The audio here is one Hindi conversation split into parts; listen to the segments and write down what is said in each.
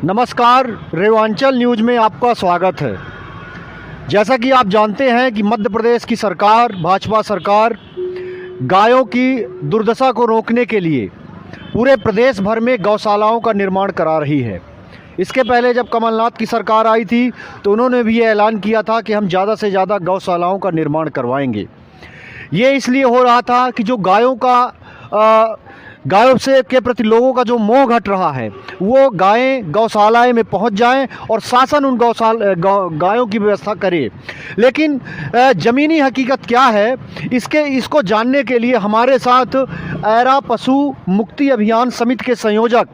नमस्कार, रेवांचल न्यूज में आपका स्वागत है। जैसा कि आप जानते हैं कि मध्य प्रदेश की सरकार, भाजपा सरकार, गायों की दुर्दशा को रोकने के लिए पूरे प्रदेश भर में गौशालाओं का निर्माण करा रही है। इसके पहले जब कमलनाथ की सरकार आई थी तो उन्होंने भी ये ऐलान किया था कि हम ज़्यादा से ज़्यादा गौशालाओं का निर्माण करवाएंगे। ये इसलिए हो रहा था कि जो गायों से के प्रति लोगों का जो मोह घट रहा है, वो गायें गौशालाएं में पहुंच जाएं और शासन उन गायों की व्यवस्था करे। लेकिन ज़मीनी हकीकत क्या है, इसको जानने के लिए हमारे साथ ऐरा पशु मुक्ति अभियान समिति के संयोजक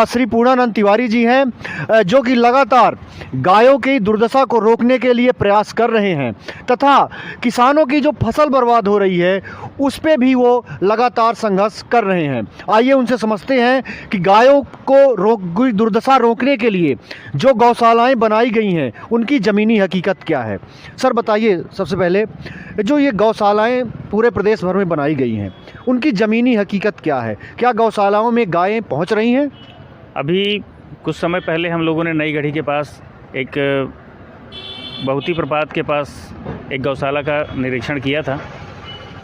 श्री पूर्णानंद तिवारी जी हैं, जो कि लगातार गायों की दुर्दशा को रोकने के लिए प्रयास कर रहे हैं तथा किसानों की जो फसल बर्बाद हो रही है उस पे भी वो लगातार संघर्ष कर रहे हैं। आइए उनसे समझते हैं कि गायों को दुर्दशा रोकने के लिए जो गौशालाएं बनाई गई हैं उनकी ज़मीनी हकीकत क्या है। सर बताइए, सबसे पहले जो ये गौशालाएं पूरे प्रदेश भर में बनाई गई हैं उनकी ज़मीनी हकीकत क्या है? क्या गौशालाओं में गायें पहुंच रही हैं? अभी कुछ समय पहले हम लोगों ने नई गढ़ी के पास एक बहुती प्रपात के पास एक गौशाला का निरीक्षण किया था।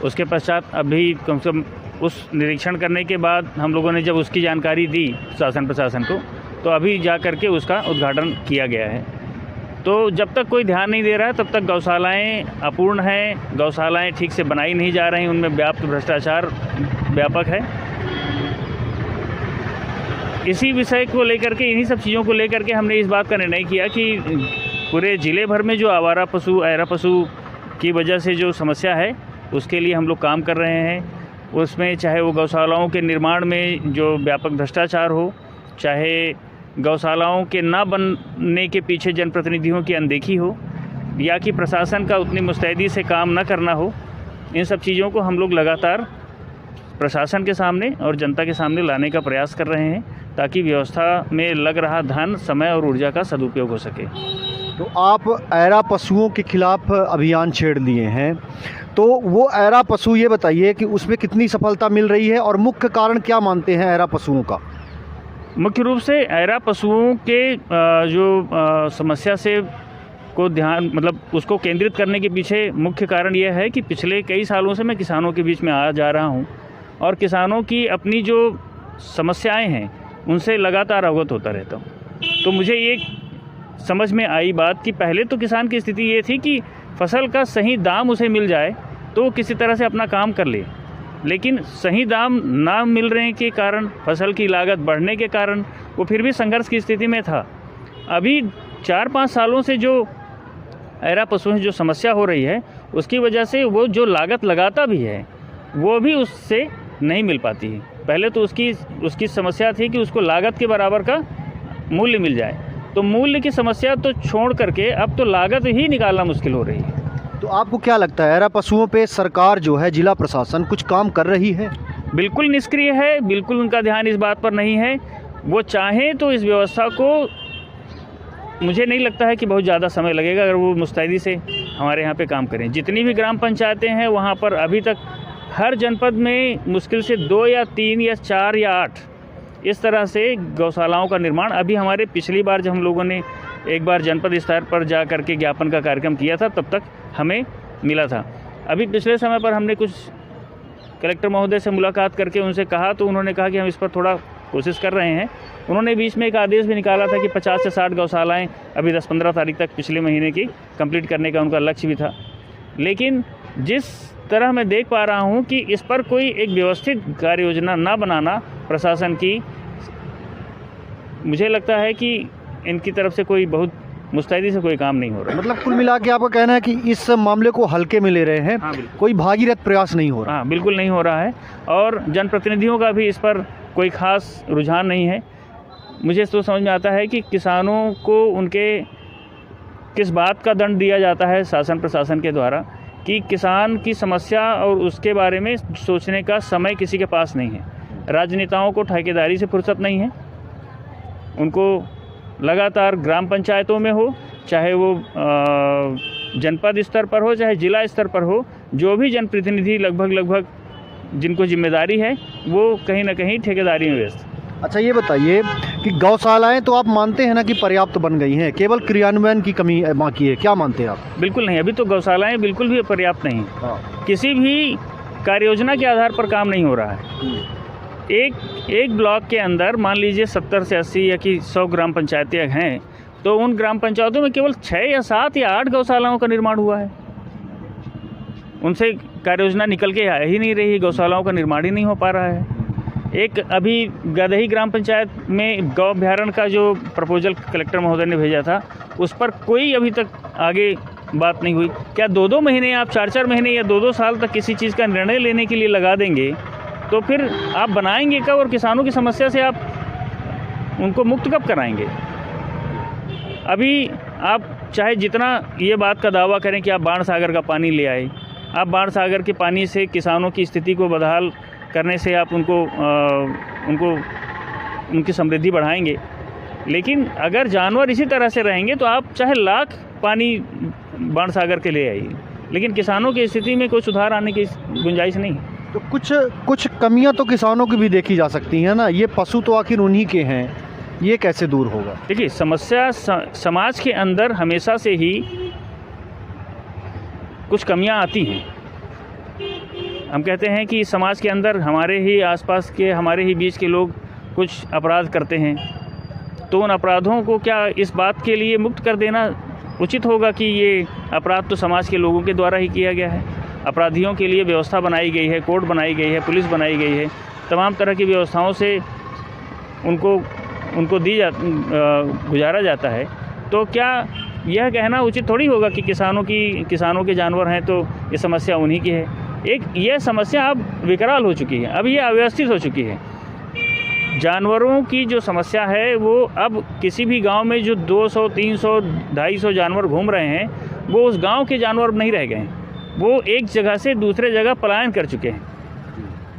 उसके पश्चात अभी कम से कम उस निरीक्षण करने के बाद हम लोगों ने जब उसकी जानकारी दी शासन प्रशासन को, तो अभी जा कर के उसका उद्घाटन किया गया है। तो जब तक कोई ध्यान नहीं दे रहा है तब तक गौशालाएं अपूर्ण हैं, गौशालाएं ठीक से बनाई नहीं जा रही, उनमें व्याप्त भ्रष्टाचार व्यापक है। इसी विषय को लेकर के, इन्हीं सब चीज़ों को लेकर के हमने इस बात का निर्णय किया कि पूरे ज़िले भर में जो आवारा पशु, ऐरा पशु की वजह से जो समस्या है उसके लिए हम लोग काम कर रहे हैं। उसमें चाहे वो गौशालाओं के निर्माण में जो व्यापक भ्रष्टाचार हो, चाहे गौशालाओं के ना बनने के पीछे जनप्रतिनिधियों की अनदेखी हो, या कि प्रशासन का उतनी मुस्तैदी से काम न करना हो, इन सब चीज़ों को हम लोग लगातार प्रशासन के सामने और जनता के सामने लाने का प्रयास कर रहे हैं ताकि व्यवस्था में लग रहा धन, समय और ऊर्जा का सदुपयोग हो सके। तो आप ऐरा पशुओं के खिलाफ अभियान छेड़ दिए हैं, तो वो ऐरा पशु, ये बताइए कि उसमें कितनी सफलता मिल रही है और मुख्य कारण क्या मानते हैं ऐरा पशुओं का? मुख्य रूप से ऐरा पशुओं के जो समस्या से को ध्यान उसको केंद्रित करने के पीछे मुख्य कारण यह है कि पिछले कई सालों से मैं किसानों के बीच में आ जा रहा हूं और किसानों की अपनी जो समस्याएं हैं उनसे लगातार अवगत होता रहता हूं। तो मुझे ये समझ में आई बात कि पहले तो किसान की स्थिति ये थी कि फसल का सही दाम उसे मिल जाए तो किसी तरह से अपना काम कर ले, लेकिन सही दाम ना मिल रहे के कारण, फसल की लागत बढ़ने के कारण वो फिर भी संघर्ष की स्थिति में था। अभी 4-5 सालों से जो ऐरा पशुओं की जो समस्या हो रही है उसकी वजह से वो जो लागत लगाता भी है वो भी उससे नहीं मिल पाती है। पहले तो उसकी समस्या थी कि उसको लागत के बराबर का मूल्य मिल जाए, तो मूल्य की समस्या तो छोड़ करके अब तो लागत ही निकालना मुश्किल हो रही है। तो आपको क्या लगता है, ऐरा पशुओं पे सरकार जो है, जिला प्रशासन कुछ काम कर रही है? बिल्कुल निष्क्रिय है, बिल्कुल उनका ध्यान इस बात पर नहीं है। वो चाहें तो इस व्यवस्था को, मुझे नहीं लगता है कि बहुत ज़्यादा समय लगेगा अगर वो मुस्तैदी से हमारे यहाँ पे काम करें। जितनी भी ग्राम पंचायतें हैं वहाँ पर अभी तक हर जनपद में मुश्किल से 2 या 3 या 4 या 8 इस तरह से गौशालाओं का निर्माण, अभी हमारे पिछली बार जब हम लोगों ने एक बार जनपद स्तर पर जा कर के ज्ञापन का कार्यक्रम किया था तब तक हमें मिला था। अभी पिछले समय पर हमने कुछ कलेक्टर महोदय से मुलाकात करके उनसे कहा तो उन्होंने कहा कि हम इस पर थोड़ा कोशिश कर रहे हैं। उन्होंने बीच में एक आदेश भी निकाला था कि 50 से 60 गौशालाएँ अभी 10-15 तारीख तक पिछले महीने की कंप्लीट करने का उनका लक्ष्य भी था। लेकिन जिस तरह मैं देख पा रहा हूं कि इस पर कोई एक व्यवस्थित कार्य योजना ना बनाना प्रशासन की, मुझे लगता है कि इनकी तरफ से कोई बहुत मुस्तैदी से कोई काम नहीं हो रहा। मतलब कुल मिला के आपका कहना है कि इस मामले को हल्के में ले रहे हैं? हाँ, कोई भागीरथ प्रयास नहीं हो रहा? हाँ, बिल्कुल नहीं हो रहा है और जनप्रतिनिधियों का भी इस पर कोई खास रुझान नहीं है। मुझे तो समझ में आता है कि किसानों को उनके किस बात का दंड दिया जाता है शासन प्रशासन के द्वारा कि किसान की समस्या और उसके बारे में सोचने का समय किसी के पास नहीं है। राजनेताओं को ठेकेदारी से फुर्सत नहीं है, उनको लगातार ग्राम पंचायतों में हो, चाहे वो जनपद स्तर पर हो, चाहे जिला स्तर पर हो, जो भी जनप्रतिनिधि लगभग जिनको जिम्मेदारी है वो कहीं ना कहीं ठेकेदारी में व्यस्त। अच्छा ये बताइए कि कि गौशालाएं तो आप मानते हैं ना कि पर्याप्त बन गई हैं, केवल क्रियान्वयन की कमी बाकी है, क्या मानते हैं आप? बिल्कुल नहीं, अभी तो गौशालाएँ बिल्कुल भी पर्याप्त नहीं हैं। हाँ। किसी भी कार्य योजना के आधार पर काम नहीं हो रहा है। एक ब्लॉक के अंदर मान लीजिए 70 से 80 या कि 100 ग्राम पंचायतें हैं, तो उन ग्राम पंचायतों में केवल 6 या 7 या 8 गौशालाओं का निर्माण हुआ है। उनसे कार्य योजना निकल के आ ही नहीं रही, गौशालाओं का निर्माण ही नहीं हो पा रहा है। एक अभी गदही ग्राम पंचायत में गौ अभ्यारण्य का जो प्रपोजल कलेक्टर महोदय ने भेजा था, उस पर कोई अभी तक आगे बात नहीं हुई। क्या 2-2 महीने, आप 4-4 महीने या 2-2 साल तक किसी चीज़ का निर्णय लेने के लिए लगा देंगे, तो फिर आप बनाएंगे कब और किसानों की समस्या से आप उनको मुक्त कब कराएंगे? अभी आप चाहे जितना ये बात का दावा करें कि आप बाण सागर का पानी ले आए, आप बाण सागर के पानी से किसानों की स्थिति को बदहाल करने से आप उनको उनकी समृद्धि बढ़ाएंगे, लेकिन अगर जानवर इसी तरह से रहेंगे तो आप चाहे लाख पानी बाण सागर के ले आइए, लेकिन किसानों की स्थिति में कोई सुधार आने की गुंजाइश नहीं है। तो कुछ कमियां तो किसानों की भी देखी जा सकती हैं ना, ये पशु तो आखिर उन्हीं के हैं, ये कैसे दूर होगा? देखिए, समस्या समाज के अंदर हमेशा से ही कुछ कमियां आती हैं। हम कहते हैं कि समाज के अंदर हमारे ही आसपास के, हमारे ही बीच के लोग कुछ अपराध करते हैं, तो उन अपराधों को क्या इस बात के लिए मुक्त कर देना उचित होगा कि ये अपराध तो समाज के लोगों के द्वारा ही किया गया है? अपराधियों के लिए व्यवस्था बनाई गई है, कोर्ट बनाई गई है, पुलिस बनाई गई है, तमाम तरह की व्यवस्थाओं से उनको गुजारा जाता है। तो क्या यह कहना उचित थोड़ी होगा कि किसानों के जानवर हैं तो ये समस्या उन्हीं की है? यह समस्या अब विकराल हो चुकी है, अब ये अव्यवस्थित हो चुकी है। जानवरों की जो समस्या है वो अब किसी भी गांव में जो 200, 300, 250 जानवर घूम रहे हैं, वो उस गांव के जानवर नहीं रह गए हैं, वो एक जगह से दूसरे जगह पलायन कर चुके हैं।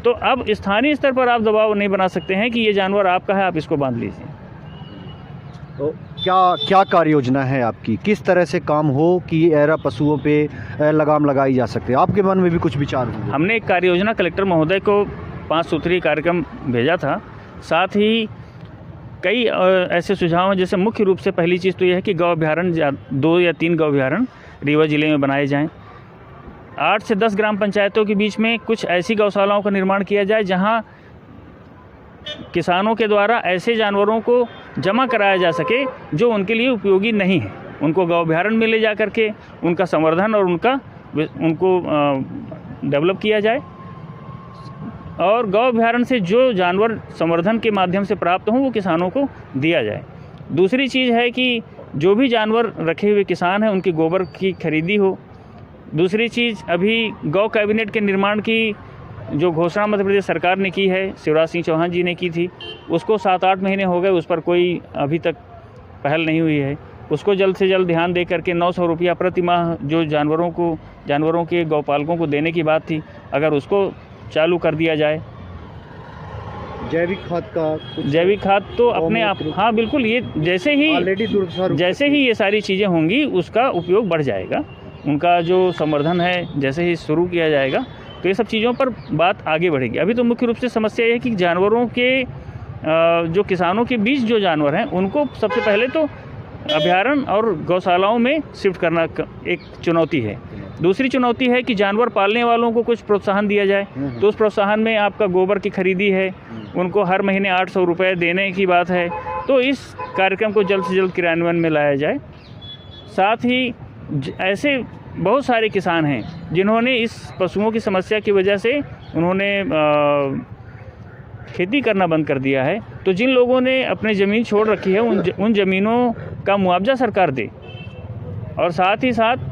तो अब स्थानीय स्तर पर आप दबाव नहीं बना सकते हैं कि ये जानवर आपका है, आप इसको बांध लीजिए। तो क्या कार्य योजना है आपकी, किस तरह से काम हो कि ऐरा पशुओं पे लगाम लगाई जा सकते? आपके मन में भी कुछ विचार होंगे? हमने एक कार्य योजना कलेक्टर महोदय को 5 सूत्रीय कार्यक्रम भेजा था, साथ ही कई ऐसे सुझाव हैं। जैसे मुख्य रूप से पहली चीज़ तो यह है कि गौ अभ्यारण्य 2 या 3 गौ अभ्यारण्य रीवा ज़िले में बनाए जाएं। 8 से 10 ग्राम पंचायतों के बीच में कुछ ऐसी गौशालाओं का निर्माण किया जाए जहां किसानों के द्वारा ऐसे जानवरों को जमा कराया जा सके जो उनके लिए उपयोगी नहीं है। उनको गौ अभ्यारण्य में ले जा करके उनका संवर्धन और उनको डेवलप किया जाए, और गौ अभ्यारण्य से जो जानवर संवर्धन के माध्यम से प्राप्त हों वो किसानों को दिया जाए। दूसरी चीज़ है कि जो भी जानवर रखे हुए किसान हैं उनके गोबर की खरीदी हो। दूसरी चीज़, अभी गौ कैबिनेट के निर्माण की जो घोषणा मध्य प्रदेश सरकार ने की है, शिवराज सिंह चौहान जी ने की थी, उसको 7-8 महीने हो गए, उस पर कोई अभी तक पहल नहीं हुई है। उसको जल्द से जल्द ध्यान दे करके 900 रुपया प्रति माह जो जानवरों के गौपालकों को देने की बात थी, अगर उसको चालू कर दिया जाए। जैविक खाद तो अपने आप, हाँ बिल्कुल, ये जैसे ही ये सारी चीज़ें होंगी उसका उपयोग बढ़ जाएगा, उनका जो संवर्धन है जैसे ही शुरू किया जाएगा तो ये सब चीज़ों पर बात आगे बढ़ेगी। अभी तो मुख्य रूप से समस्या ये है कि जानवरों के जो किसानों के बीच जो जानवर हैं उनको सबसे पहले तो अभ्यारण्य और गौशालाओं में शिफ्ट करना एक चुनौती है। दूसरी चुनौती है कि जानवर पालने वालों को कुछ प्रोत्साहन दिया जाए, तो उस प्रोत्साहन में आपका गोबर की खरीदी है, उनको हर महीने 800 रुपये देने की बात है, तो इस कार्यक्रम को जल्द से जल्द क्रियान्वयन में लाया जाए। साथ ही ऐसे बहुत सारे किसान हैं जिन्होंने इस पशुओं की समस्या की वजह से उन्होंने खेती करना बंद कर दिया है, तो जिन लोगों ने अपनी ज़मीन छोड़ रखी है उन ज़मीनों का मुआवजा सरकार दे, और साथ ही साथ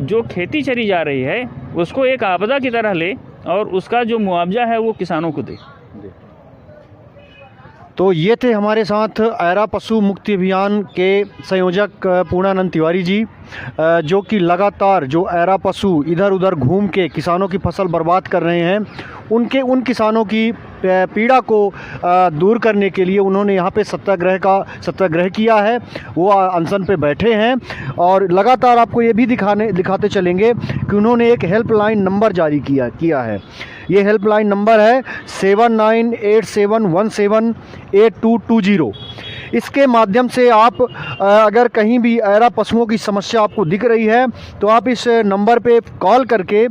जो खेती चरी जा रही है उसको एक आपदा की तरह ले और उसका जो मुआवजा है वो किसानों को दे। तो ये थे हमारे साथ ऐरा पशु मुक्ति अभियान के संयोजक पूर्णानंद तिवारी जी, जो कि लगातार जो ऐरा पशु इधर उधर घूम के किसानों की फसल बर्बाद कर रहे हैं उन किसानों की पीड़ा को दूर करने के लिए उन्होंने यहाँ पे सत्याग्रह किया है। वो अनशन पे बैठे हैं और लगातार आपको ये भी दिखाते चलेंगे कि उन्होंने एक हेल्पलाइन नंबर जारी किया है। ये हेल्पलाइन नंबर है 7987178220। इसके माध्यम से आप अगर कहीं भी ऐरा पशुओं की समस्या आपको दिख रही है तो आप इस नंबर पे कॉल करके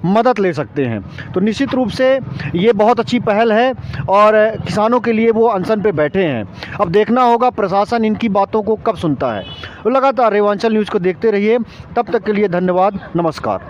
मदद ले सकते हैं। तो निश्चित रूप से ये बहुत अच्छी पहल है और किसानों के लिए वो अनशन पे बैठे हैं। अब देखना होगा प्रशासन इनकी बातों को कब सुनता है। तो लगातार रेवांचल न्यूज़ को देखते रहिए। तब तक के लिए धन्यवाद, नमस्कार।